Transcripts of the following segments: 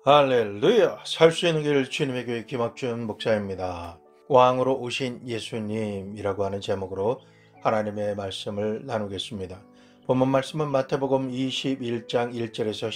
할렐루야! 살 수 있는 길 주님의 교회 김학준 목사입니다. 왕으로 오신 예수님이라고 하는 제목으로 하나님의 말씀을 나누겠습니다. 본문 말씀은 마태복음 21장 1절에서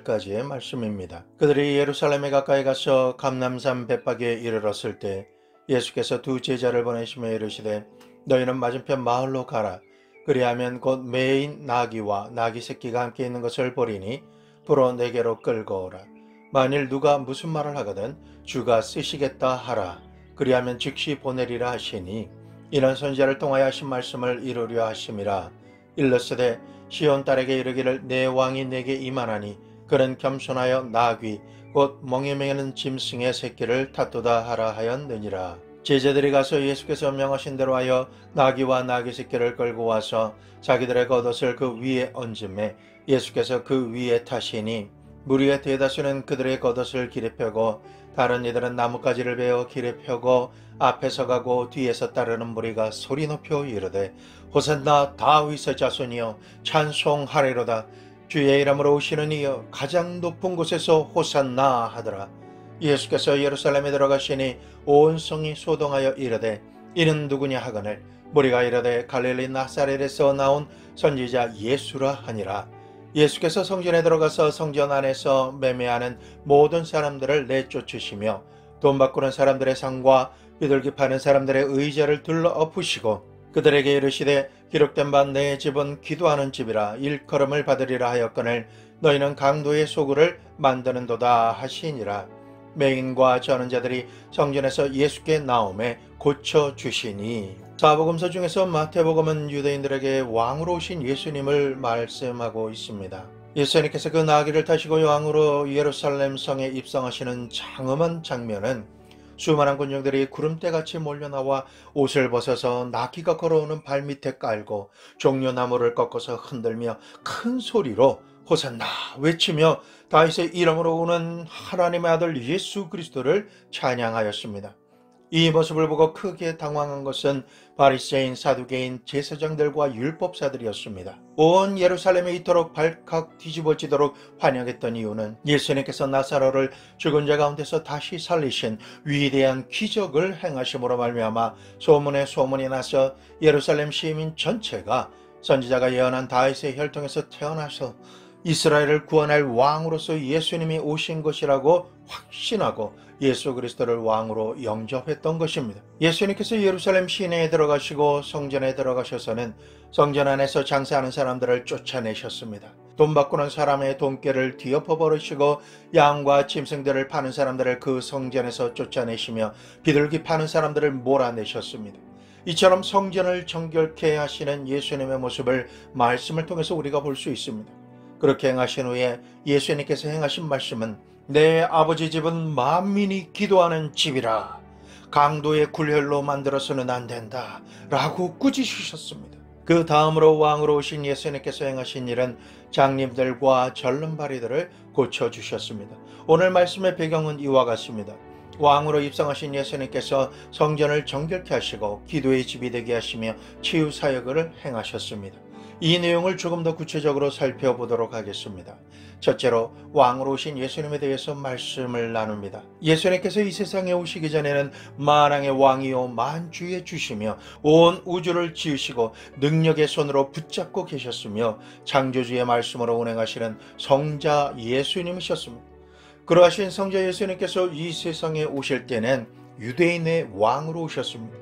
14절까지의 말씀입니다. 그들이 예루살렘에 가까이 가서 감람산 벳박에 이르렀을 때 예수께서 두 제자를 보내시며 이르시되 너희는 맞은편 마을로 가라. 그리하면 곧 매인 나귀와 나귀 새끼가 함께 있는 것을 보리니 불어 내게로 끌고 오라. 만일 누가 무슨 말을 하거든 주가 쓰시겠다 하라. 그리하면 즉시 보내리라 하시니 이는 선지자를 통하여 하신 말씀을 이루려 하심이라. 일러스되 시온 딸에게 이르기를 내 왕이 내게 임하나니 그는 겸손하여 나귀 곧 멍에 매는 짐승의 새끼를 탓도다 하라 하였느니라. 제자들이 가서 예수께서 명하신 대로 하여 나귀와 나귀 새끼를 끌고 와서 자기들의 겉옷을 그 위에 얹음에 예수께서 그 위에 타시니 무리의 대다수는 그들의 겉옷을 길에 펴고 다른 이들은 나뭇가지를 베어 길에 펴고 앞에서 가고 뒤에서 따르는 무리가 소리 높여 이르되 호산나 다윗의 자손이여 찬송하리로다. 주의 이름으로 오시는 이여 가장 높은 곳에서 호산나 하더라. 예수께서 예루살렘에 들어가시니 온 성이 소동하여 이르되 이는 누구냐 하거늘 무리가 이르되 갈릴리 나사렛에서 나온 선지자 예수라 하니라. 예수께서 성전에 들어가서 성전 안에서 매매하는 모든 사람들을 내쫓으시며 돈 바꾸는 사람들의 상과 비둘기 파는 사람들의 의자를 들러 엎으시고 그들에게 이르시되 기록된 바 내 집은 기도하는 집이라 일컬음을 받으리라 하였거늘 너희는 강도의 소굴을 만드는도다 하시니라. 맹인과 저는 자들이 성전에서 예수께 나오매 고쳐주시니. 사복음서 중에서 마태복음은 유대인들에게 왕으로 오신 예수님을 말씀하고 있습니다. 예수님께서 그 나귀를 타시고 왕으로 예루살렘 성에 입성하시는 장엄한 장면은 수많은 군중들이 구름대같이 몰려나와 옷을 벗어서 나귀가 걸어오는 발밑에 깔고 종려나무를 꺾어서 흔들며 큰 소리로 호산나 외치며 다윗의 이름으로 오는 하나님의 아들 예수 그리스도를 찬양하였습니다. 이 모습을 보고 크게 당황한 것은 바리새인, 사두개인, 제사장들과 율법사들이었습니다. 온 예루살렘에 이토록 발칵 뒤집어지도록 환영했던 이유는 예수님께서 나사로를 죽은 자 가운데서 다시 살리신 위대한 기적을 행하심으로 말미암아 소문에 소문이 나서 예루살렘 시민 전체가 선지자가 예언한 다윗의 혈통에서 태어나서 이스라엘을 구원할 왕으로서 예수님이 오신 것이라고 확신하고 예수 그리스도를 왕으로 영접했던 것입니다. 예수님께서 예루살렘 시내에 들어가시고 성전에 들어가셔서는 성전 안에서 장사하는 사람들을 쫓아내셨습니다. 돈 바꾸는 사람의 돈깨를 뒤엎어 버리시고 양과 짐승들을 파는 사람들을 그 성전에서 쫓아내시며 비둘기 파는 사람들을 몰아내셨습니다. 이처럼 성전을 정결케 하시는 예수님의 모습을 말씀을 통해서 우리가 볼 수 있습니다. 그렇게 행하신 후에 예수님께서 행하신 말씀은 내 아버지 집은 만민이 기도하는 집이라 강도의 굴혈로 만들어서는 안 된다 라고 꾸짖으셨습니다. 그 다음으로 왕으로 오신 예수님께서 행하신 일은 장님들과 절름발이들을 고쳐주셨습니다. 오늘 말씀의 배경은 이와 같습니다. 왕으로 입성하신 예수님께서 성전을 정결케 하시고 기도의 집이 되게 하시며 치유사역을 행하셨습니다. 이 내용을 조금 더 구체적으로 살펴보도록 하겠습니다. 첫째로 왕으로 오신 예수님에 대해서 말씀을 나눕니다. 예수님께서 이 세상에 오시기 전에는 만왕의 왕이요 만주의 주시며 온 우주를 지으시고 능력의 손으로 붙잡고 계셨으며 창조주의 말씀으로 운행하시는 성자 예수님이셨습니다. 그러하신 성자 예수님께서 이 세상에 오실 때는 유대인의 왕으로 오셨습니다.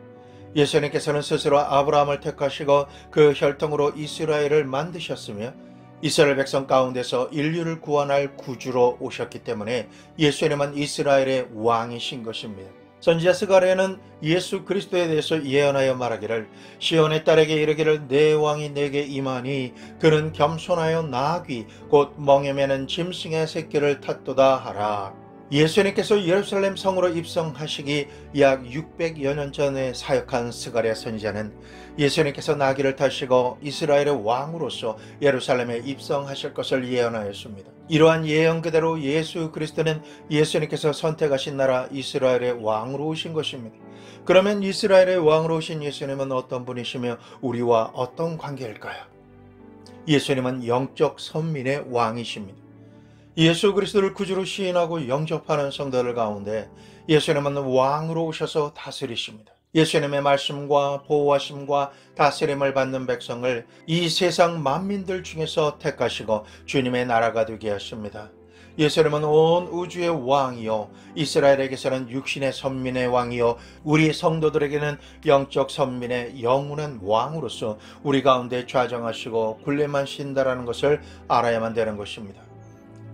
예수님께서는 스스로 아브라함을 택하시고 그 혈통으로 이스라엘을 만드셨으며 이스라엘 백성 가운데서 인류를 구원할 구주로 오셨기 때문에 예수님은 이스라엘의 왕이신 것입니다. 선지자 스가랴는 예수 그리스도에 대해서 예언하여 말하기를 시온의 딸에게 이르기를 내 왕이 내게 임하니 그는 겸손하여 나귀 곧 멍에 매는 짐승의 새끼를 탓도다 하라. 예수님께서 예루살렘 성으로 입성하시기 약 600여 년 전에 사역한 스가랴 선지자는 예수님께서 나귀를 타시고 이스라엘의 왕으로서 예루살렘에 입성하실 것을 예언하였습니다. 이러한 예언 그대로 예수 그리스도는 예수님께서 선택하신 나라 이스라엘의 왕으로 오신 것입니다. 그러면 이스라엘의 왕으로 오신 예수님은 어떤 분이시며 우리와 어떤 관계일까요? 예수님은 영적 선민의 왕이십니다. 예수 그리스도를 구주로 시인하고 영접하는 성도들 가운데 예수님은 왕으로 오셔서 다스리십니다. 예수님의 말씀과 보호하심과 다스림을 받는 백성을 이 세상 만민들 중에서 택하시고 주님의 나라가 되게 하십니다. 예수님은 온 우주의 왕이요, 이스라엘에게서는 육신의 선민의 왕이요, 우리 성도들에게는 영적 선민의 영원한 왕으로서 우리 가운데 좌정하시고 군림하신다라는 것을 알아야만 되는 것입니다.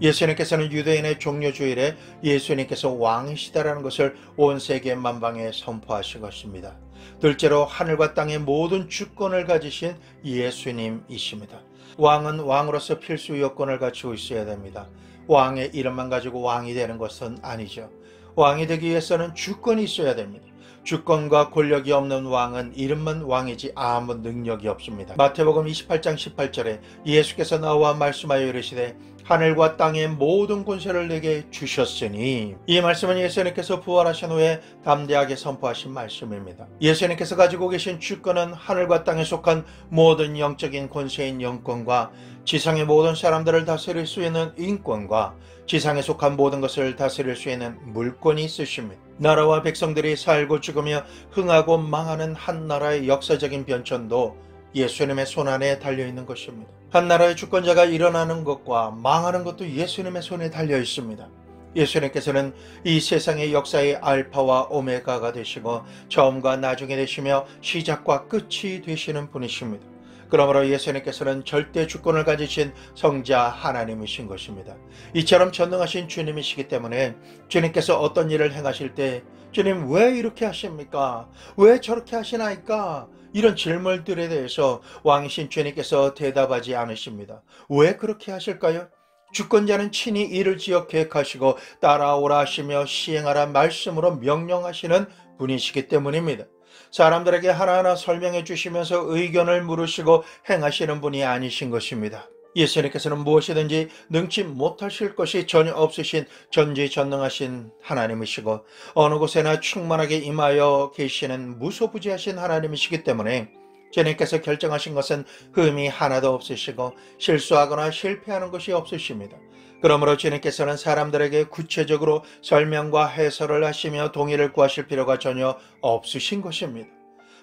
예수님께서는 유대인의 종려주일에 예수님께서 왕이시다라는 것을 온 세계 만방에 선포하신 것입니다. 둘째로 하늘과 땅의 모든 주권을 가지신 예수님이십니다. 왕은 왕으로서 필수 요건을 갖추고 있어야 됩니다. 왕의 이름만 가지고 왕이 되는 것은 아니죠. 왕이 되기 위해서는 주권이 있어야 됩니다. 주권과 권력이 없는 왕은 이름만 왕이지 아무 능력이 없습니다. 마태복음 28장 18절에 예수께서 나와 말씀하여 이르시되 하늘과 땅의 모든 권세를 내게 주셨으니, 이 말씀은 예수님께서 부활하신 후에 담대하게 선포하신 말씀입니다. 예수님께서 가지고 계신 주권은 하늘과 땅에 속한 모든 영적인 권세인 영권과 지상의 모든 사람들을 다스릴 수 있는 인권과 지상에 속한 모든 것을 다스릴 수 있는 물권이 있으십니다. 나라와 백성들이 살고 죽으며 흥하고 망하는 한 나라의 역사적인 변천도 예수님의 손안에 달려있는 것입니다. 한 나라의 주권자가 일어나는 것과 망하는 것도 예수님의 손에 달려 있습니다. 예수님께서는 이 세상의 역사의 알파와 오메가가 되시고 처음과 나중에 되시며 시작과 끝이 되시는 분이십니다. 그러므로 예수님께서는 절대 주권을 가지신 성자 하나님이신 것입니다. 이처럼 전능하신 주님이시기 때문에 주님께서 어떤 일을 행하실 때 주님 왜 이렇게 하십니까? 왜 저렇게 하시나이까? 이런 질문들에 대해서 왕이신 주님께서 대답하지 않으십니다. 왜 그렇게 하실까요? 주권자는 친히 이를 지어 계획하시고 따라오라 하시며 시행하라 말씀으로 명령하시는 분이시기 때문입니다. 사람들에게 하나하나 설명해 주시면서 의견을 물으시고 행하시는 분이 아니신 것입니다. 예수님께서는 무엇이든지 능치 못하실 것이 전혀 없으신 전지전능하신 하나님이시고 어느 곳에나 충만하게 임하여 계시는 무소부지하신 하나님이시기 때문에 주님께서 결정하신 것은 흠이 하나도 없으시고 실수하거나 실패하는 것이 없으십니다. 그러므로 주님께서는 사람들에게 구체적으로 설명과 해설을 하시며 동의를 구하실 필요가 전혀 없으신 것입니다.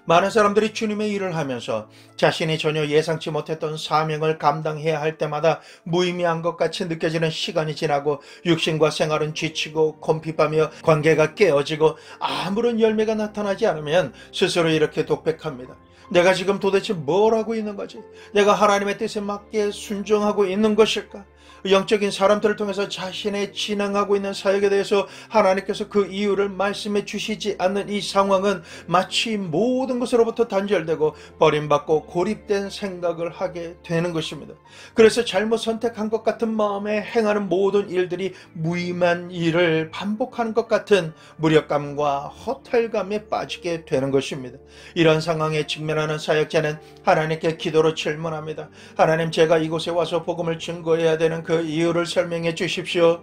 많은 사람들이 주님의 일을 하면서 자신이 전혀 예상치 못했던 사명을 감당해야 할 때마다 무의미한 것 같이 느껴지는 시간이 지나고 육신과 생활은 지치고 곰핍하며 관계가 깨어지고 아무런 열매가 나타나지 않으면 스스로 이렇게 독백합니다. 내가 지금 도대체 뭘 하고 있는 거지? 내가 하나님의 뜻에 맞게 순종하고 있는 것일까? 영적인 사람들을 통해서 자신의 진행하고 있는 사역에 대해서 하나님께서 그 이유를 말씀해 주시지 않는 이 상황은 마치 모든 것으로부터 단절되고 버림받고 고립된 생각을 하게 되는 것입니다. 그래서 잘못 선택한 것 같은 마음에 행하는 모든 일들이 무의미한 일을 반복하는 것 같은 무력감과 허탈감에 빠지게 되는 것입니다. 이런 상황에 직면하는 사역자는 하나님께 기도로 질문합니다. 하나님, 제가 이곳에 와서 복음을 증거해야 되는 그 이유를 설명해 주십시오.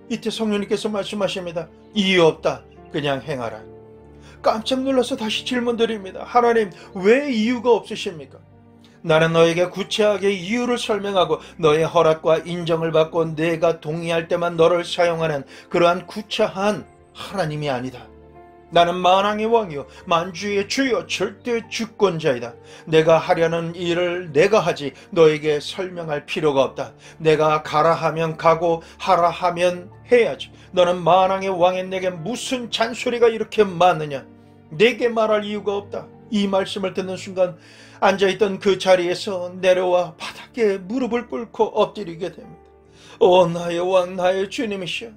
이때 성령님께서 말씀하십니다. 이유 없다. 그냥 행하라. 깜짝 놀라서 다시 질문드립니다. 하나님, 왜 이유가 없으십니까? 나는 너에게 구체하게 이유를 설명하고 너의 허락과 인정을 받고 내가 동의할 때만 너를 사용하는 그러한 구차한 하나님이 아니다. 나는 만왕의 왕이요 만주의 주요 절대 주권자이다. 내가 하려는 일을 내가 하지 너에게 설명할 필요가 없다. 내가 가라 하면 가고 하라 하면 해야지. 너는 만왕의 왕인 내게 무슨 잔소리가 이렇게 많느냐. 내게 말할 이유가 없다. 이 말씀을 듣는 순간 앉아있던 그 자리에서 내려와 바닥에 무릎을 꿇고 엎드리게 됩니다. 오 나의 왕 나의 주님이시여,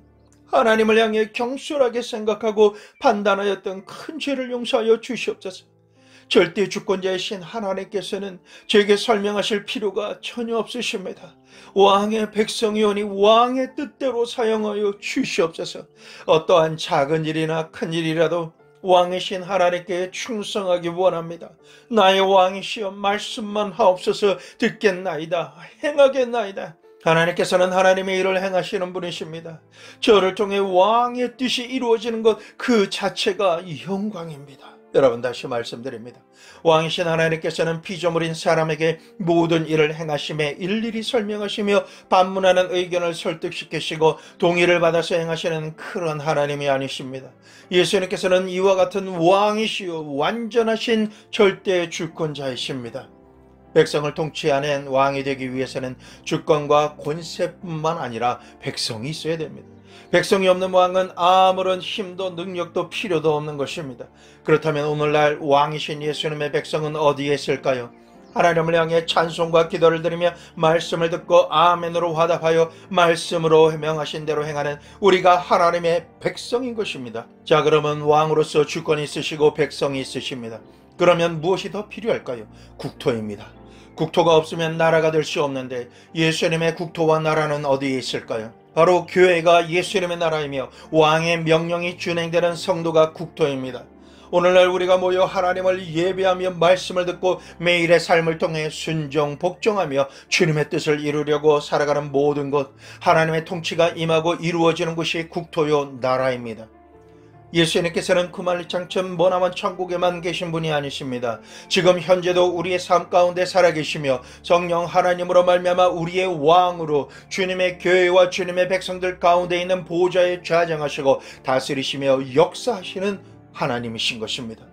하나님을 향해 경솔하게 생각하고 판단하였던 큰 죄를 용서하여 주시옵소서. 절대 주권자이신 하나님께서는 제게 설명하실 필요가 전혀 없으십니다. 왕의 백성이오니 왕의 뜻대로 사용하여 주시옵소서. 어떠한 작은 일이나 큰 일이라도 왕이신 하나님께 충성하기 원합니다. 나의 왕이시여, 말씀만 하옵소서. 듣겠나이다. 행하겠나이다. 하나님께서는 하나님의 일을 행하시는 분이십니다. 저를 통해 왕의 뜻이 이루어지는 것 그 자체가 영광입니다. 여러분, 다시 말씀드립니다. 왕이신 하나님께서는 피조물인 사람에게 모든 일을 행하심에 일일이 설명하시며 반문하는 의견을 설득시키시고 동의를 받아서 행하시는 그런 하나님이 아니십니다. 예수님께서는 이와 같은 왕이시요 완전하신 절대 주권자이십니다. 백성을 통치하는 왕이 되기 위해서는 주권과 권세뿐만 아니라 백성이 있어야 됩니다. 백성이 없는 왕은 아무런 힘도 능력도 필요도 없는 것입니다. 그렇다면 오늘날 왕이신 예수님의 백성은 어디에 있을까요? 하나님을 향해 찬송과 기도를 드리며 말씀을 듣고 아멘으로 화답하여 말씀으로 명하신 대로 행하는 우리가 하나님의 백성인 것입니다. 자, 그러면 왕으로서 주권이 있으시고 백성이 있으십니다. 그러면 무엇이 더 필요할까요? 국토입니다. 국토가 없으면 나라가 될 수 없는데 예수님의 국토와 나라는 어디에 있을까요? 바로 교회가 예수님의 나라이며 왕의 명령이 준행되는 성도가 국토입니다. 오늘날 우리가 모여 하나님을 예배하며 말씀을 듣고 매일의 삶을 통해 순종, 복종하며 주님의 뜻을 이루려고 살아가는 모든 것, 하나님의 통치가 임하고 이루어지는 곳이 국토요 나라입니다. 예수님께서는 그만리창천 머나먼 천국에만 계신 분이 아니십니다. 지금 현재도 우리의 삶 가운데 살아계시며 성령 하나님으로 말미암아 우리의 왕으로 주님의 교회와 주님의 백성들 가운데 있는 보좌에 좌정하시고 다스리시며 역사하시는 하나님이신 것입니다.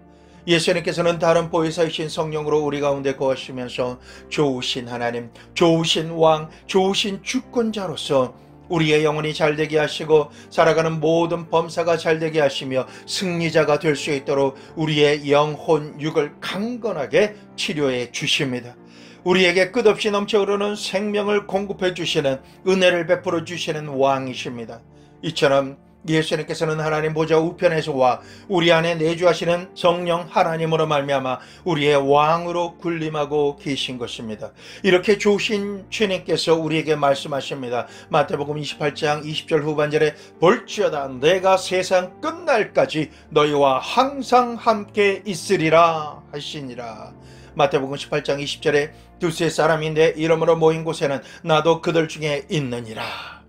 예수님께서는 다른 보혜사이신 성령으로 우리 가운데 거하시면서 좋으신 하나님, 좋으신 왕, 좋으신 주권자로서 우리의 영혼이 잘되게 하시고 살아가는 모든 범사가 잘되게 하시며 승리자가 될 수 있도록 우리의 영혼, 육을 강건하게 치료해 주십니다. 우리에게 끝없이 넘쳐 흐르는 생명을 공급해 주시는, 은혜를 베풀어 주시는 왕이십니다. 이처럼 예수님께서는 하나님 보좌 우편에서 와 우리 안에 내주하시는 성령 하나님으로 말미암아 우리의 왕으로 군림하고 계신 것입니다. 이렇게 좋으신 주님께서 우리에게 말씀하십니다. 마태복음 28장 20절 후반절에 볼지어다 내가 세상 끝날까지 너희와 항상 함께 있으리라 하시니라. 마태복음 18장 20절에 두세 사람이 내 이름으로 모인 곳에는 나도 그들 중에 있느니라.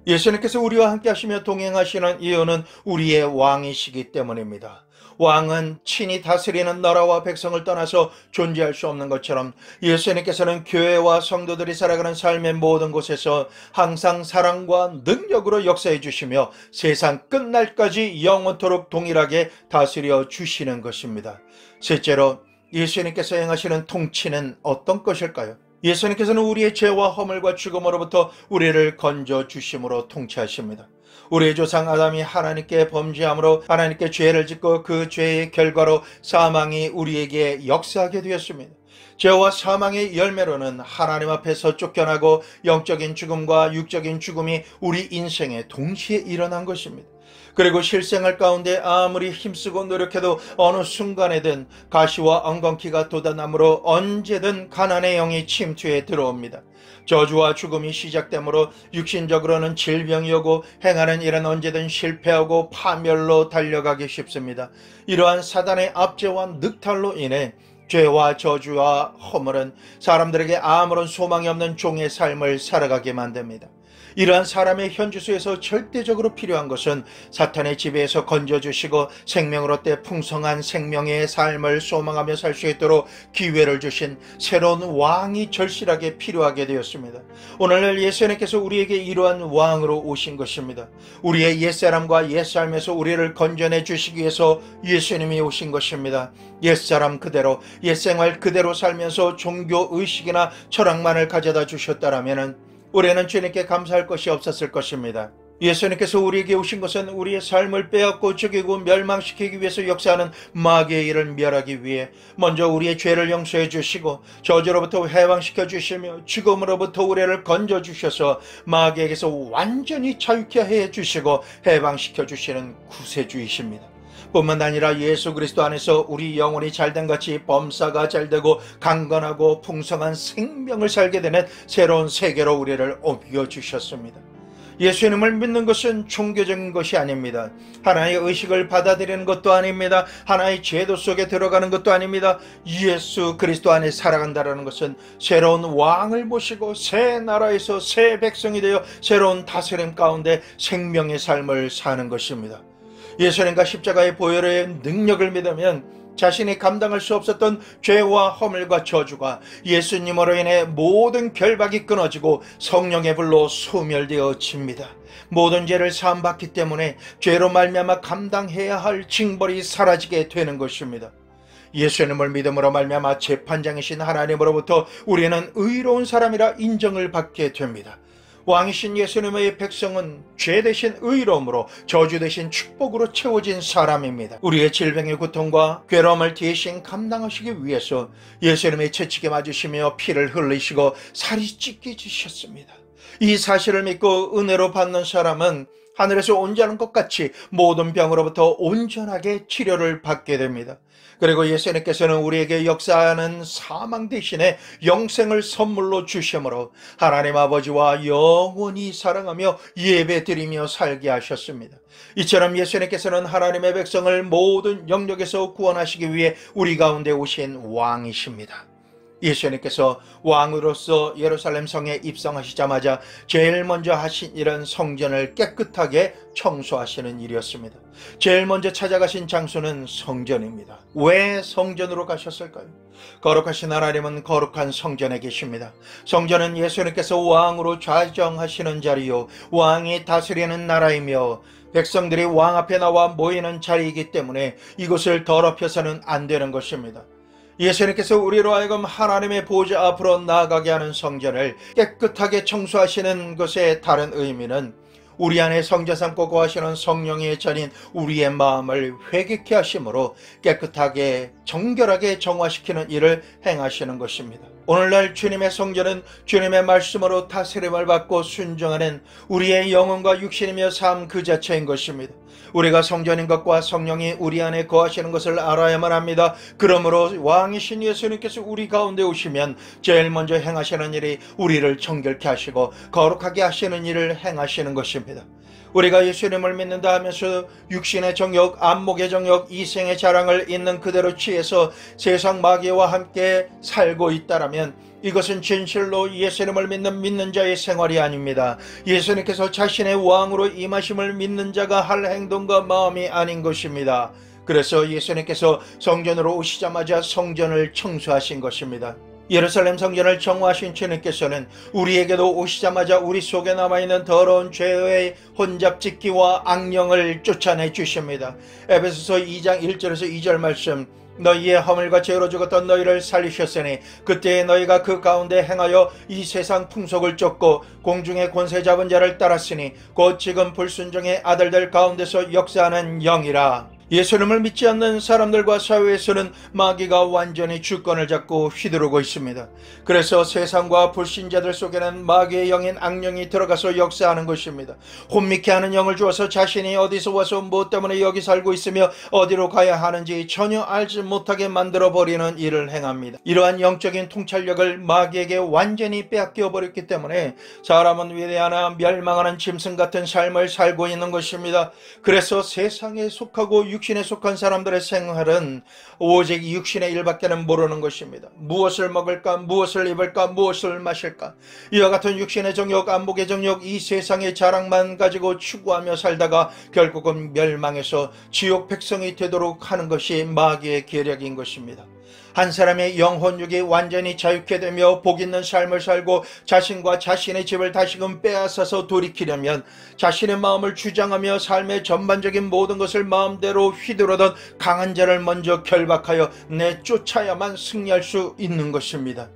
예수님께서 우리와 함께 하시며 동행하시는 이유는 우리의 왕이시기 때문입니다. 왕은 친히 다스리는 나라와 백성을 떠나서 존재할 수 없는 것처럼 예수님께서는 교회와 성도들이 살아가는 삶의 모든 곳에서 항상 사랑과 능력으로 역사해 주시며 세상 끝날까지 영원토록 동일하게 다스려 주시는 것입니다. 셋째로 예수님께서 행하시는 통치는 어떤 것일까요? 예수님께서는 우리의 죄와 허물과 죽음으로부터 우리를 건져 주심으로 통치하십니다. 우리의 조상 아담이 하나님께 범죄함으로 하나님께 죄를 짓고 그 죄의 결과로 사망이 우리에게 역사하게 되었습니다. 죄와 사망의 열매로는 하나님 앞에서 쫓겨나고 영적인 죽음과 육적인 죽음이 우리 인생에 동시에 일어난 것입니다. 그리고 실생활 가운데 아무리 힘쓰고 노력해도 어느 순간에든 가시와 엉겅퀴가 돋아나므로 언제든 가난의 영이 침투해 들어옵니다. 저주와 죽음이 시작되므로 육신적으로는 질병이 오고 행하는 일은 언제든 실패하고 파멸로 달려가기 쉽습니다. 이러한 사단의 압제와 늑탈로 인해 죄와 저주와 허물은 사람들에게 아무런 소망이 없는 종의 삶을 살아가게 만듭니다. 이러한 사람의 현주소에서 절대적으로 필요한 것은 사탄의 지배에서 건져주시고 생명을 얻되 풍성한 생명의 삶을 소망하며 살 수 있도록 기회를 주신 새로운 왕이 절실하게 필요하게 되었습니다. 오늘날 예수님께서 우리에게 이러한 왕으로 오신 것입니다. 우리의 옛사람과 옛삶에서 우리를 건져내 주시기 위해서 예수님이 오신 것입니다. 옛사람 그대로, 옛생활 그대로 살면서 종교의식이나 철학만을 가져다 주셨다라면 우리는 주님께 감사할 것이 없었을 것입니다. 예수님께서 우리에게 오신 것은 우리의 삶을 빼앗고 죽이고 멸망시키기 위해서 역사하는 마귀의 일을 멸하기 위해 먼저 우리의 죄를 용서해 주시고 저주로부터 해방시켜 주시며 죽음으로부터 우리를 건져 주셔서 마귀에게서 완전히 자유케 해 주시고 해방시켜 주시는 구세주이십니다. 뿐만 아니라 예수 그리스도 안에서 우리 영혼이 잘된 같이 범사가 잘되고 강건하고 풍성한 생명을 살게 되는 새로운 세계로 우리를 옮겨주셨습니다. 예수님을 믿는 것은 종교적인 것이 아닙니다. 하나의 의식을 받아들이는 것도 아닙니다. 하나의 제도 속에 들어가는 것도 아닙니다. 예수 그리스도 안에 살아간다는 것은 새로운 왕을 모시고 새 나라에서 새 백성이 되어 새로운 다스림 가운데 생명의 삶을 사는 것입니다. 예수님과 십자가의 보혈의 능력을 믿으면 자신이 감당할 수 없었던 죄와 허물과 저주가 예수님으로 인해 모든 결박이 끊어지고 성령의 불로 소멸되어집니다. 모든 죄를 사함받기 때문에 죄로 말미암아 감당해야 할 징벌이 사라지게 되는 것입니다. 예수님을 믿음으로 말미암아 재판장이신 하나님으로부터 우리는 의로운 사람이라 인정을 받게 됩니다. 왕이신 예수님의 백성은 죄 대신 의로움으로 저주 대신 축복으로 채워진 사람입니다. 우리의 질병의 고통과 괴로움을 대신 감당하시기 위해서 예수님의 채찍에 맞으시며 피를 흘리시고 살이 찢겨지셨습니다. 이 사실을 믿고 은혜로 받는 사람은 하늘에서 온전한 것 같이 모든 병으로부터 온전하게 치료를 받게 됩니다. 그리고 예수님께서는 우리에게 역사하는 사망 대신에 영생을 선물로 주심으로 하나님 아버지와 영원히 사랑하며 예배드리며 살게 하셨습니다. 이처럼 예수님께서는 하나님의 백성을 모든 영역에서 구원하시기 위해 우리 가운데 오신 왕이십니다. 예수님께서 왕으로서 예루살렘 성에 입성하시자마자 제일 먼저 하신 일은 성전을 깨끗하게 청소하시는 일이었습니다. 제일 먼저 찾아가신 장소는 성전입니다. 왜 성전으로 가셨을까요? 거룩하신 하나님은 거룩한 성전에 계십니다. 성전은 예수님께서 왕으로 좌정하시는 자리요, 왕이 다스리는 나라이며 백성들이 왕 앞에 나와 모이는 자리이기 때문에 이곳을 더럽혀서는 안 되는 것입니다. 예수님께서 우리로 하여금 하나님의 보좌 앞으로 나아가게 하는 성전을 깨끗하게 청소하시는 것의 다른 의미는 우리 안에 성전 삼고 거하시는 성령의 전인 우리의 마음을 회개케 하심으로 깨끗하게 정결하게 정화시키는 일을 행하시는 것입니다. 오늘날 주님의 성전은 주님의 말씀으로 다스림을 받고 순종하는 우리의 영혼과 육신이며 삶 그 자체인 것입니다. 우리가 성전인 것과 성령이 우리 안에 거하시는 것을 알아야만 합니다. 그러므로 왕이신 예수님께서 우리 가운데 오시면 제일 먼저 행하시는 일이 우리를 정결케 하시고 거룩하게 하시는 일을 행하시는 것입니다. 우리가 예수님을 믿는다 하면서 육신의 정욕, 안목의 정욕, 이생의 자랑을 있는 그대로 취해서 세상 마귀와 함께 살고 있다라면 이것은 진실로 예수님을 믿는 자의 생활이 아닙니다. 예수님께서 자신의 왕으로 임하심을 믿는 자가 할 행동과 마음이 아닌 것입니다. 그래서 예수님께서 성전으로 오시자마자 성전을 청소하신 것입니다. 예루살렘 성전을 정화하신 주님께서는 우리에게도 오시자마자 우리 속에 남아있는 더러운 죄의 혼잡짓기와 악령을 쫓아내 주십니다. 에베소서 2장 1절에서 2절 말씀, 너희의 허물과 죄로 죽었던 너희를 살리셨으니 그때에 너희가 그 가운데 행하여 이 세상 풍속을 쫓고 공중의 권세 잡은 자를 따랐으니 곧 지금 불순종의 아들들 가운데서 역사하는 영이라. 예수님을 믿지 않는 사람들과 사회에서는 마귀가 완전히 주권을 잡고 휘두르고 있습니다. 그래서 세상과 불신자들 속에는 마귀의 영인 악령이 들어가서 역사하는 것입니다. 혼미케 하는 영을 주어서 자신이 어디서 와서 무엇 때문에 여기 살고 있으며 어디로 가야 하는지 전혀 알지 못하게 만들어버리는 일을 행합니다. 이러한 영적인 통찰력을 마귀에게 완전히 빼앗겨 버렸기 때문에 사람은 위대하나 멸망하는 짐승 같은 삶을 살고 있는 것입니다. 그래서 세상에 속하고 육신에 속한 사람들의 생활은 오직 육신의 일밖에는 모르는 것입니다. 무엇을 먹을까, 무엇을 입을까, 무엇을 마실까, 이와 같은 육신의 정욕, 안목의 정욕, 이 세상의 자랑만 가지고 추구하며 살다가 결국은 멸망해서 지옥 백성이 되도록 하는 것이 마귀의 계략인 것입니다. 한 사람의 영혼육이 완전히 자유케 되며 복 있는 삶을 살고 자신과 자신의 집을 다시금 빼앗아서 돌이키려면 자신의 마음을 주장하며 삶의 전반적인 모든 것을 마음대로 휘두르던 강한 자를 먼저 결박하여 내쫓아야만 승리할 수 있는 것입니다.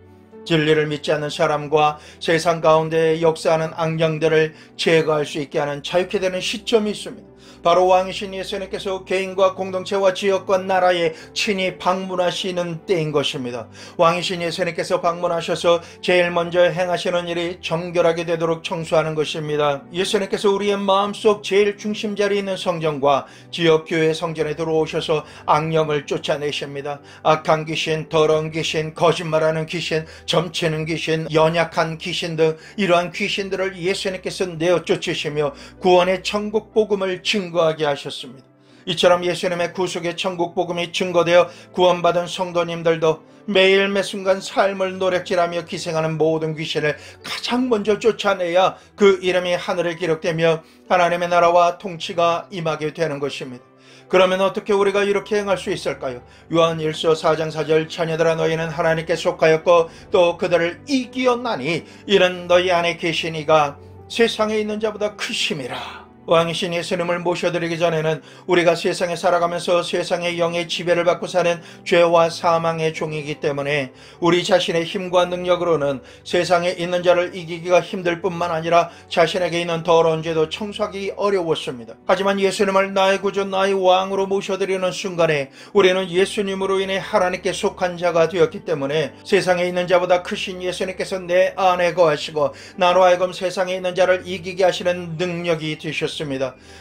진리를 믿지 않는 사람과 세상 가운데 역사하는 악령들을 제거할 수 있게 하는 자유케 되는 시점이 있습니다. 바로 왕이신 예수님께서 개인과 공동체와 지역과 나라에 친히 방문하시는 때인 것입니다. 왕이신 예수님께서 방문하셔서 제일 먼저 행하시는 일이 정결하게 되도록 청소하는 것입니다. 예수님께서 우리의 마음속 제일 중심 자리에 있는 성전과 지역교회 성전에 들어오셔서 악령을 쫓아내십니다. 악한 귀신, 더러운 귀신, 거짓말하는 귀신, 점치는 귀신, 연약한 귀신 등 이러한 귀신들을 예수님께서 내어 쫓으시며 구원의 천국 복음을 증거하게 하셨습니다. 이처럼 예수님의 구속의 천국 복음이 증거되어 구원받은 성도님들도 매일 매순간 삶을 노력질하며 기생하는 모든 귀신을 가장 먼저 쫓아내야 그 이름이 하늘에 기록되며 하나님의 나라와 통치가 임하게 되는 것입니다. 그러면 어떻게 우리가 이렇게 행할 수 있을까요? 요한일서 4장 4절 자녀들아 너희는 하나님께 속하였고 또 그들을 이기었나니 이는 너희 안에 계신 이가 세상에 있는 자보다 크심이라. 왕이신 예수님을 모셔드리기 전에는 우리가 세상에 살아가면서 세상의 영의 지배를 받고 사는 죄와 사망의 종이기 때문에 우리 자신의 힘과 능력으로는 세상에 있는 자를 이기기가 힘들 뿐만 아니라 자신에게 있는 더러운 죄도 청소하기 어려웠습니다. 하지만 예수님을 나의 구주 나의 왕으로 모셔드리는 순간에 우리는 예수님으로 인해 하나님께 속한 자가 되었기 때문에 세상에 있는 자보다 크신 예수님께서 내 안에 거하시고 나로 하여금 세상에 있는 자를 이기게 하시는 능력이 되셨습니다.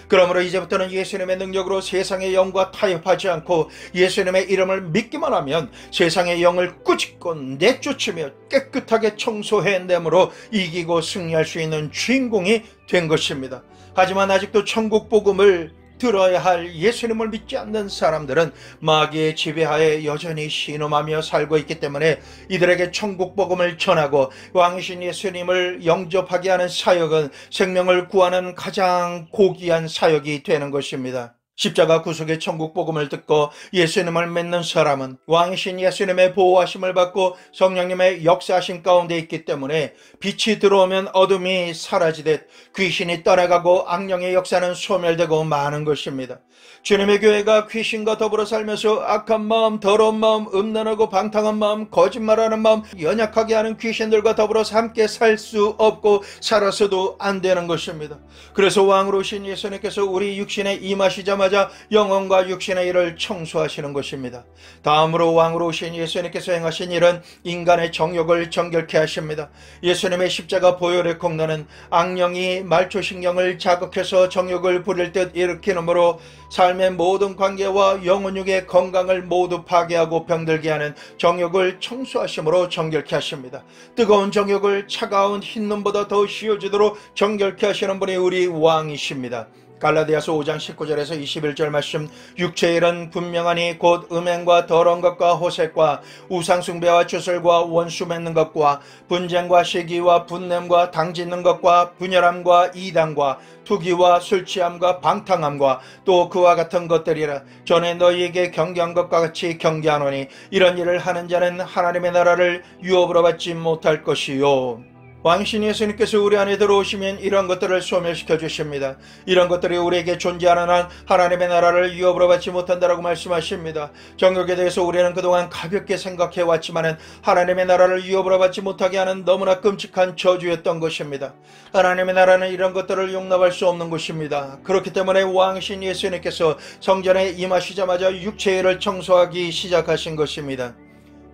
그러므로 이제부터는 예수님의 능력으로 세상의 영과 타협하지 않고 예수님의 이름을 믿기만 하면 세상의 영을 꾸짖고 내쫓으며 깨끗하게 청소해내므로 이기고 승리할 수 있는 주인공이 된 것입니다. 하지만 아직도 천국 복음을 들어야 할 예수님을 믿지 않는 사람들은 마귀의 지배하에 여전히 신음하며 살고 있기 때문에 이들에게 천국 복음을 전하고 왕이신 예수님을 영접하게 하는 사역은 생명을 구하는 가장 고귀한 사역이 되는 것입니다. 십자가 구속의 천국 복음을 듣고 예수님을 믿는 사람은 왕이신 예수님의 보호하심을 받고 성령님의 역사하심 가운데 있기 때문에 빛이 들어오면 어둠이 사라지듯 귀신이 떠나가고 악령의 역사는 소멸되고 마는 것입니다. 주님의 교회가 귀신과 더불어 살면서 악한 마음, 더러운 마음, 음란하고 방탕한 마음, 거짓말하는 마음, 연약하게 하는 귀신들과 더불어 함께 살 수 없고 살아서도 안 되는 것입니다. 그래서 왕으로 오신 예수님께서 우리 육신에 임하시자마자 영혼과 육신의 일을 청소하시는 것입니다. 다음으로 왕으로 오신 예수님께서 행하신 일은 인간의 정욕을 정결케 하십니다. 예수님의 십자가 보혈의 공로는 악령이 말초신경을 자극해서 정욕을 부릴 듯 일으키므로 삶의 모든 관계와 영혼육의 건강을 모두 파괴하고 병들게 하는 정욕을 청소하심으로 정결케 하십니다. 뜨거운 정욕을 차가운 흰눈보다 더 씌워지도록 정결케 하시는 분이 우리 왕이십니다. 갈라디아서 5장 19절에서 21절 말씀, 육체의 일은 분명하니 곧 음행과 더러운 것과 호색과 우상숭배와 주술과 원수 맺는 것과 분쟁과 시기와 분냄과 당짓는 것과 분열함과 이단과 투기와 술취함과 방탕함과 또 그와 같은 것들이라. 전에 너희에게 경계한 것과 같이 경계하노니 이런 일을 하는 자는 하나님의 나라를 유업으로 받지 못할 것이요. 왕이신 예수님께서 우리 안에 들어오시면 이런 것들을 소멸시켜 주십니다. 이런 것들이 우리에게 존재하는 한 하나님의 나라를 유업으로 받지 못한다라고 말씀하십니다. 정욕에 대해서 우리는 그동안 가볍게 생각해 왔지만 하나님의 나라를 유업으로 받지 못하게 하는 너무나 끔찍한 저주였던 것입니다. 하나님의 나라는 이런 것들을 용납할 수 없는 것입니다. 그렇기 때문에 왕이신 예수님께서 성전에 임하시자마자 육체의 일을 청소하기 시작하신 것입니다.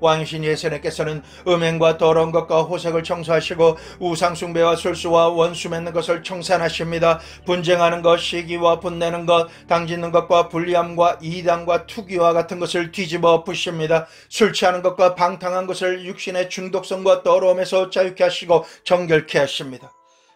왕이신 예수님께서는 음행과 더러운 것과 호색을 청소하시고 우상숭배와 술수와 원수 맺는 것을 청산하십니다. 분쟁하는 것, 시기와 분내는 것, 당짓는 것과 불리함과 이단과 투기와 같은 것을 뒤집어 엎으십니다. 술 취하는 것과 방탕한 것을 육신의 중독성과 더러움에서 자유케 하시고 정결케 하십니다.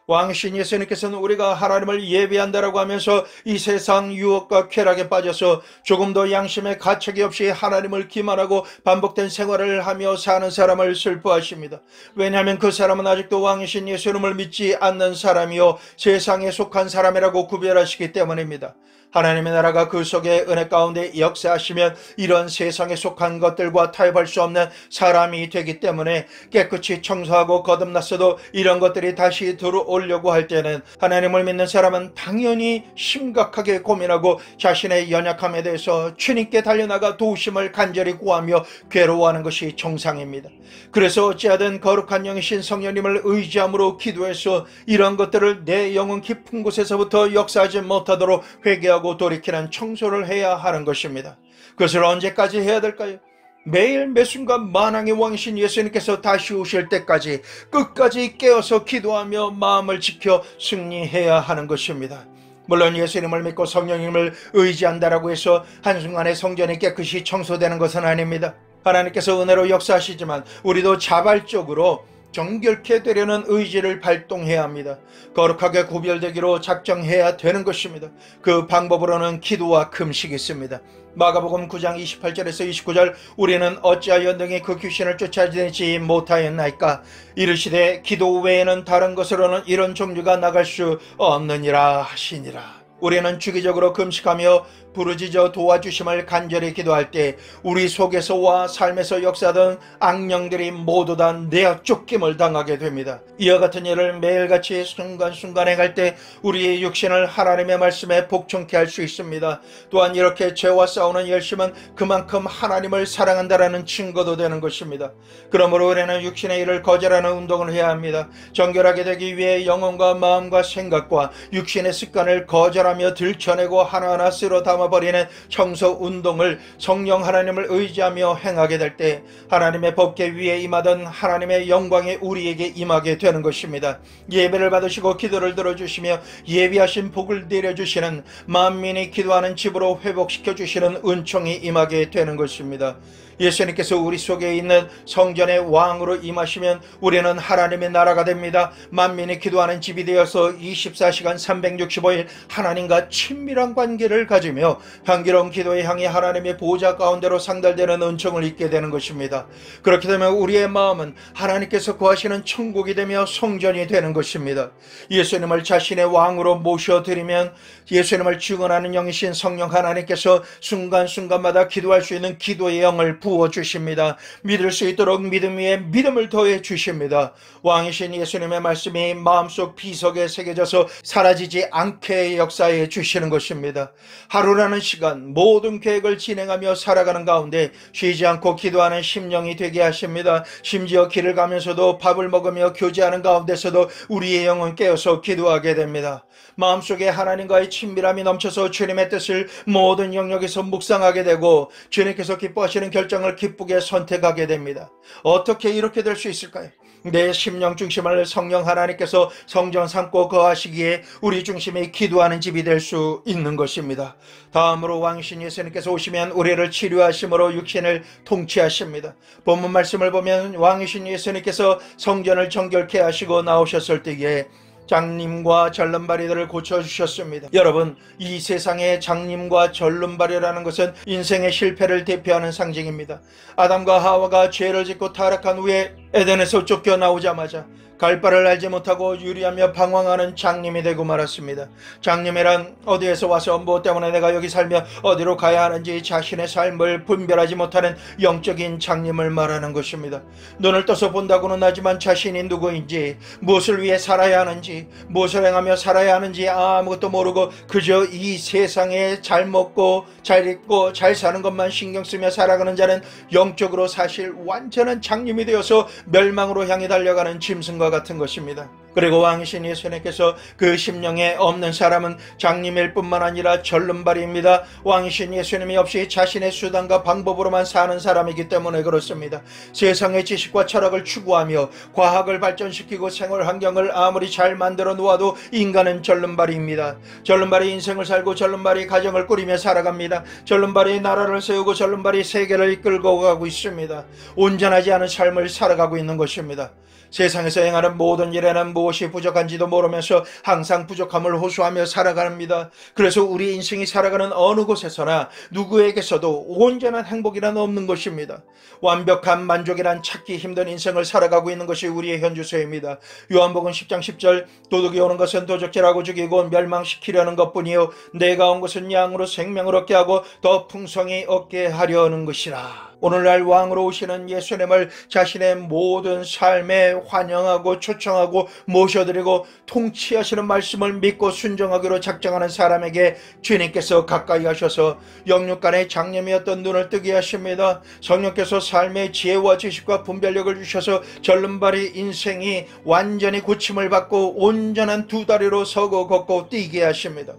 왕이신 예수님께서는 우리가 하나님을 예배한다라고 하면서 이 세상 유혹과 쾌락에 빠져서 조금도 양심의 가책이 없이 하나님을 기만하고 반복된 생활을 하며 사는 사람을 슬퍼하십니다. 왜냐하면 그 사람은 아직도 왕이신 예수님을 믿지 않는 사람이요 세상에 속한 사람이라고 구별하시기 때문입니다. 하나님의 나라가 그 속에 은혜 가운데 역사하시면 이런 세상에 속한 것들과 타협할 수 없는 사람이 되기 때문에 깨끗이 청소하고 거듭났어도 이런 것들이 다시 들어오려고 할 때는 하나님을 믿는 사람은 당연히 심각하게 고민하고 자신의 연약함에 대해서 주님께 달려나가 도우심을 간절히 구하며 괴로워하는 것이 정상입니다. 그래서 어찌하든 거룩한 영이신 성령님을 의지함으로 기도해서 이런 것들을 내 영혼 깊은 곳에서부터 역사하지 못하도록 회개하고 돌이키는 청소를 해야 하는 것입니다. 그것을 언제까지 해야 될까요? 매일 매순간 만왕의 왕이신 예수님께서 다시 오실 때까지 끝까지 깨어서 기도하며 마음을 지켜 승리해야 하는 것입니다. 물론 예수님을 믿고 성령님을 의지한다라고 해서 한순간에 성전이 깨끗이 청소되는 것은 아닙니다. 하나님께서 은혜로 역사하시지만 우리도 자발적으로 정결케 되려는 의지를 발동해야 합니다. 거룩하게 구별되기로 작정해야 되는 것입니다. 그 방법으로는 기도와 금식이 있습니다. 마가복음 9장 28절에서 29절 우리는 어찌하여 능히 그 귀신을 쫓아내지 못하였나이까 이르시되 기도 외에는 다른 것으로는 이런 종류가 나갈 수 없느니라 하시니라. 우리는 주기적으로 금식하며 부르짖어 도와주심을 간절히 기도할 때 우리 속에서와 삶에서 역사하던 악령들이 모두 다 내어 쫓김을 당하게 됩니다. 이와 같은 일을 매일같이 순간순간 행할 때 우리의 육신을 하나님의 말씀에 복종케 할 수 있습니다. 또한 이렇게 죄와 싸우는 열심은 그만큼 하나님을 사랑한다라는 증거도 되는 것입니다. 그러므로 우리는 육신의 일을 거절하는 운동을 해야 합니다. 정결하게 되기 위해 영혼과 마음과 생각과 육신의 습관을 거절하며 들춰내고 하나하나 쓸어 담아버리는 청소 운동을 성령 하나님을 의지하며 행하게 될 때 하나님의 법궤 위에 임하던 하나님의 영광이 우리에게 임하게 되는 것입니다. 예배를 받으시고 기도를 들어주시며 예비하신 복을 내려주시는 만민이 기도하는 집으로 회복시켜 주시는 은총이 임하게 되는 것입니다. 예수님께서 우리 속에 있는 성전의 왕으로 임하시면 우리는 하나님의 나라가 됩니다. 만민이 기도하는 집이 되어서 24시간 365일 하나님과 친밀한 관계를 가지며 향기로운 기도의 향이 하나님의 보호자 가운데로 상달되는 은총을 입게 되는 것입니다. 그렇게 되면 우리의 마음은 하나님께서 거하시는 천국이 되며 성전이 되는 것입니다. 예수님을 자신의 왕으로 모셔드리면 예수님을 증언하는 영이신 성령 하나님께서 순간순간마다 기도할 수 있는 기도의 영을 부어주십니다. 믿을 수 있도록 믿음 위에 믿음을 더해 주십니다. 왕이신 예수님의 말씀이 마음속 비석에 새겨져서 사라지지 않게 역사해 주시는 것입니다. 하루라는 시간 모든 계획을 진행하며 살아가는 가운데 쉬지 않고 기도하는 심령이 되게 하십니다. 심지어 길을 가면서도 밥을 먹으며 교제하는 가운데서도 우리의 영은 깨어서 기도하게 됩니다. 마음속에 하나님과의 친밀함이 넘쳐서 주님의 뜻을 모든 영역에서 묵상하게 되고 주님께서 기뻐하시는 결정을 기쁘게 선택하게 됩니다. 어떻게 이렇게 될 수 있을까요? 내 심령 중심을 성령 하나님께서 성전 삼고 거하시기에 우리 중심이 기도하는 집이 될 수 있는 것입니다. 다음으로 왕이신 예수님께서 오시면 우리를 치료하심으로 육신을 통치하십니다. 본문 말씀을 보면 왕이신 예수님께서 성전을 정결케 하시고 나오셨을 때에 장님과 절름발이들을 고쳐주셨습니다. 여러분, 이 세상의 장님과 절름발이라는 것은 인생의 실패를 대표하는 상징입니다. 아담과 하와가 죄를 짓고 타락한 후에 에덴에서 쫓겨나오자마자 갈 바를 알지 못하고 유리하며 방황하는 장님이 되고 말았습니다. 장님이란 어디에서 와서 무엇 때문에 내가 여기 살며 어디로 가야 하는지 자신의 삶을 분별하지 못하는 영적인 장님을 말하는 것입니다. 눈을 떠서 본다고는 하지만 자신이 누구인지, 무엇을 위해 살아야 하는지, 무엇을 행하며 살아야 하는지 아무것도 모르고 그저 이 세상에 잘 먹고 잘 입고 잘 사는 것만 신경 쓰며 살아가는 자는 영적으로 사실 완전한 장님이 되어서 멸망으로 향해 달려가는 짐승과 같은 것입니다. 그리고 왕이신 예수님께서 그 심령에 없는 사람은 장님일 뿐만 아니라 절름발이입니다. 왕이신 예수님이 없이 자신의 수단과 방법으로만 사는 사람이기 때문에 그렇습니다. 세상의 지식과 철학을 추구하며 과학을 발전시키고 생활 환경을 아무리 잘 만들어 놓아도 인간은 절름발이입니다. 절름발이 인생을 살고 절름발이 가정을 꾸리며 살아갑니다. 절름발이 나라를 세우고 절름발이 세계를 이끌고 가고 있습니다. 온전하지 않은 삶을 살아가고 있는 것입니다. 세상에서 행하는 모든 일에는 무엇이 부족한지도 모르면서 항상 부족함을 호소하며 살아갑니다. 그래서 우리 인생이 살아가는 어느 곳에서나 누구에게서도 온전한 행복이란 없는 것입니다. 완벽한 만족이란 찾기 힘든 인생을 살아가고 있는 것이 우리의 현주소입니다. 요한복음 10장 10절 도둑이 오는 것은 도적질하고 죽이고 멸망시키려는 것뿐이요 내가 온 것은 양으로 생명을 얻게 하고 더 풍성히 얻게 하려는 것이라. 오늘날 왕으로 오시는 예수님을 자신의 모든 삶에 환영하고 초청하고 모셔드리고 통치하시는 말씀을 믿고 순종하기로 작정하는 사람에게 주님께서 가까이 하셔서 영육간의 장님이었던 눈을 뜨게 하십니다. 성령께서 삶의 지혜와 지식과 분별력을 주셔서 절름발이 인생이 완전히 고침을 받고 온전한 두 다리로 서고 걷고 뛰게 하십니다.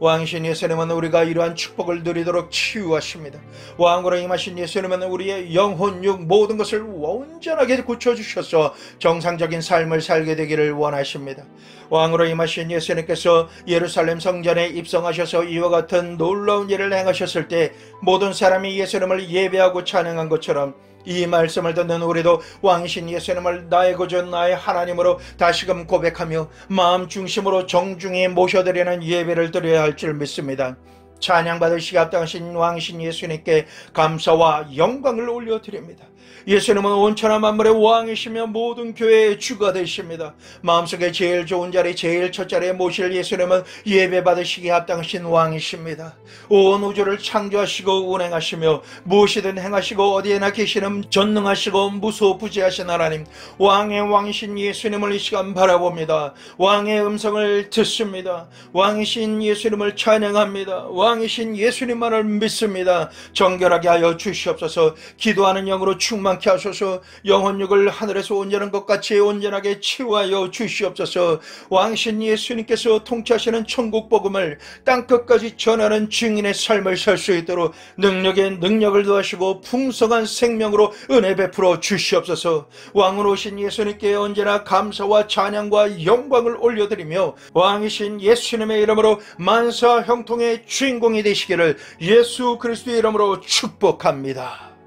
왕이신 예수님은 우리가 이러한 축복을 누리도록 치유하십니다. 왕으로 임하신 예수님은 우리의 영혼, 육 모든 것을 온전하게 고쳐주셔서 정상적인 삶을 살게 되기를 원하십니다. 왕으로 임하신 예수님께서 예루살렘 성전에 입성하셔서 이와 같은 놀라운 일을 행하셨을 때 모든 사람이 예수님을 예배하고 찬양한 것처럼 이 말씀을 듣는 우리도 왕이신 예수님을 나의 구주 나의 하나님으로 다시금 고백하며 마음 중심으로 정중히 모셔드리는 예배를 드려야 할 줄 믿습니다. 찬양받으시기 합당하신 왕이신 예수님께 감사와 영광을 올려드립니다. 예수님은 온천한 만물의 왕이시며 모든 교회의 주가 되십니다. 마음속에 제일 좋은 자리, 제일 첫 자리에 모실 예수님은 예배받으시기 합당하신 왕이십니다. 온 우주를 창조하시고 운행하시며 무엇이든 행하시고 어디에나 계시는 전능하시고 무소부지하신 하나님, 왕의 왕이신 예수님을 이 시간 바라봅니다. 왕의 음성을 듣습니다. 왕이신 예수님을 찬양합니다. 왕이신 예수님만을 믿습니다. 정결하게 하여 주시옵소서. 기도하는 영으로 충만케 하소서. 영혼육을 하늘에서 온전한 것 같이 온전하게 치유하여 주시옵소서. 왕이신 예수님께서 통치하시는 천국 복음을 땅끝까지 전하는 증인의 삶을 살 수 있도록 능력에 능력을 더하시고 풍성한 생명으로 은혜 베풀어 주시옵소서. 왕으로 오신 예수님께 언제나 감사와 찬양과 영광을 올려드리며 왕이신 예수님의 이름으로 만사 형통의 주인공이 되시기를 예수 그리스도의 이름으로 축복합니다.